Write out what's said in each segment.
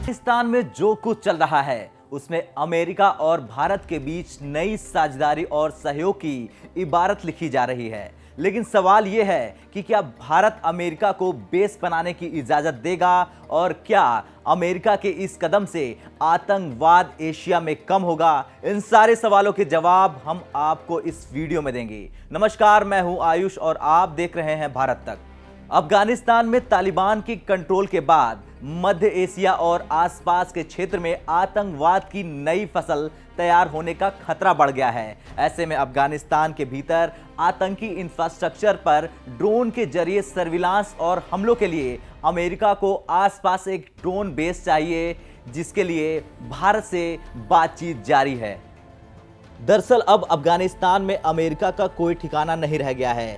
पाकिस्तान में जो कुछ चल रहा है उसमें अमेरिका और भारत के बीच नई साझेदारी और सहयोग की इबारत लिखी जा रही है। लेकिन सवाल यह है कि क्या भारत अमेरिका को बेस बनाने की इजाजत देगा और क्या अमेरिका के इस कदम से आतंकवाद एशिया में कम होगा? इन सारे सवालों के जवाब हम आपको इस वीडियो में देंगे। नमस्कार, मैं हूं आयुष और आप देख रहे हैं भारत तक। अफगानिस्तान में तालिबान की कंट्रोल के बाद मध्य एशिया और आसपास के क्षेत्र में आतंकवाद की नई फसल तैयार होने का खतरा बढ़ गया है। ऐसे में अफगानिस्तान के भीतर आतंकी इंफ्रास्ट्रक्चर पर ड्रोन के जरिए सर्विलांस और हमलों के लिए अमेरिका को आसपास एक ड्रोन बेस चाहिए, जिसके लिए भारत से बातचीत जारी है। दरअसल अब अफगानिस्तान में अमेरिका का कोई ठिकाना नहीं रह गया है,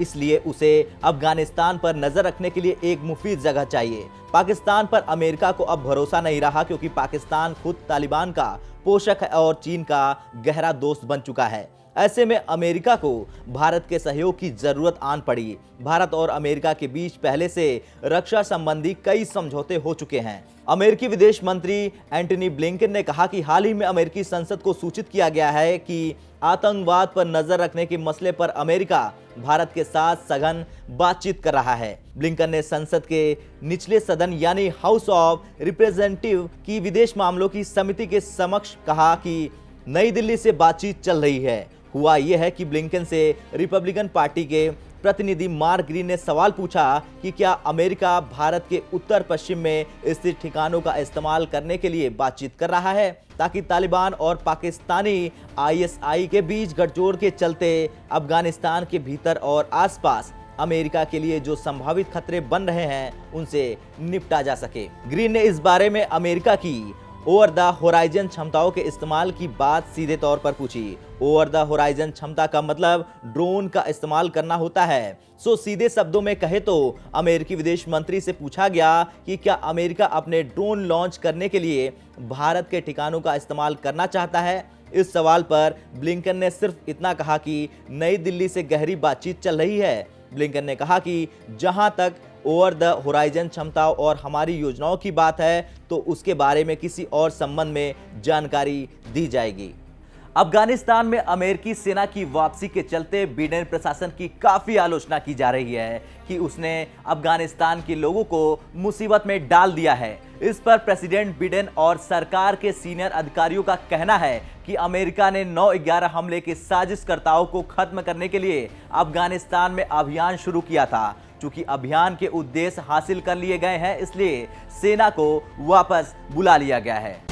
इसलिए उसे अफगानिस्तान पर नजर रखने के लिए एक मुफीद जगह चाहिए। पाकिस्तान पर अमेरिका को अब भरोसा नहीं रहा, क्योंकि पाकिस्तान खुद तालिबान का पोषक है और चीन का गहरा दोस्त बन चुका है। ऐसे में अमेरिका को भारत के सहयोग की जरूरत आन पड़ी। भारत और अमेरिका के बीच पहले से रक्षा संबंधी कई समझौते हो चुके हैं। अमेरिकी विदेश मंत्री एंटनी ब्लिंकन ने कहा कि हाल ही में अमेरिकी संसद को सूचित किया गया है कि आतंकवाद पर नजर रखने के मसले पर अमेरिका भारत के साथ सघन बातचीत कर रहा है। ब्लिंकन ने संसद के निचले सदन यानी हाउस ऑफ रिप्रेजेंटेटिव की विदेश मामलों की समिति के समक्ष कहा कि नई दिल्ली से बातचीत चल रही है। हुआ यह है कि ब्लिंकन से रिपब्लिकन पार्टी के प्रतिनिधि मार्क ग्रीन ने सवाल पूछा कि क्या अमेरिका भारत के उत्तर पश्चिम में स्थित ठिकानों का इस्तेमाल करने के लिए बातचीत कर रहा है, ताकि तालिबान और पाकिस्तानी आईएसआई के बीच गठजोड़ के चलते अफगानिस्तान के भीतर और आसपास अमेरिका के लिए जो संभावित खतरे बन रहे हैं उनसे निपटा जा सके। ग्रीन ने इस बारे में अमेरिका की ओवर द होराइजन क्षमताओं के इस्तेमाल की बात सीधे तौर पर पूछी। ओवर द होराइजन क्षमता का मतलब ड्रोन का इस्तेमाल करना होता है। सीधे शब्दों में कहे तो अमेरिकी विदेश मंत्री से पूछा गया कि क्या अमेरिका अपने ड्रोन लॉन्च करने के लिए भारत के ठिकानों का इस्तेमाल करना चाहता है। इस सवाल पर ब्लिंकन ने सिर्फ इतना कहा कि नई दिल्ली से गहरी बातचीत चल रही है। ब्लिंकन ने कहा कि जहां तक ओवर द होराइजन क्षमताओं और हमारी योजनाओं की बात है तो उसके बारे में किसी और संबंध में जानकारी दी जाएगी। अफगानिस्तान में अमेरिकी सेना की वापसी के चलते बिडेन प्रशासन की काफी आलोचना की जा रही है कि उसने अफगानिस्तान के लोगों को मुसीबत में डाल दिया है। इस पर प्रेसिडेंट बिडेन और सरकार के सीनियर अधिकारियों का कहना है कि अमेरिका ने 9/11 हमले के साजिशकर्ताओं को खत्म करने के लिए अफगानिस्तान में अभियान शुरू किया था। चूंकि अभियान के उद्देश्य हासिल कर लिए गए हैं, इसलिए सेना को वापस बुला लिया गया है।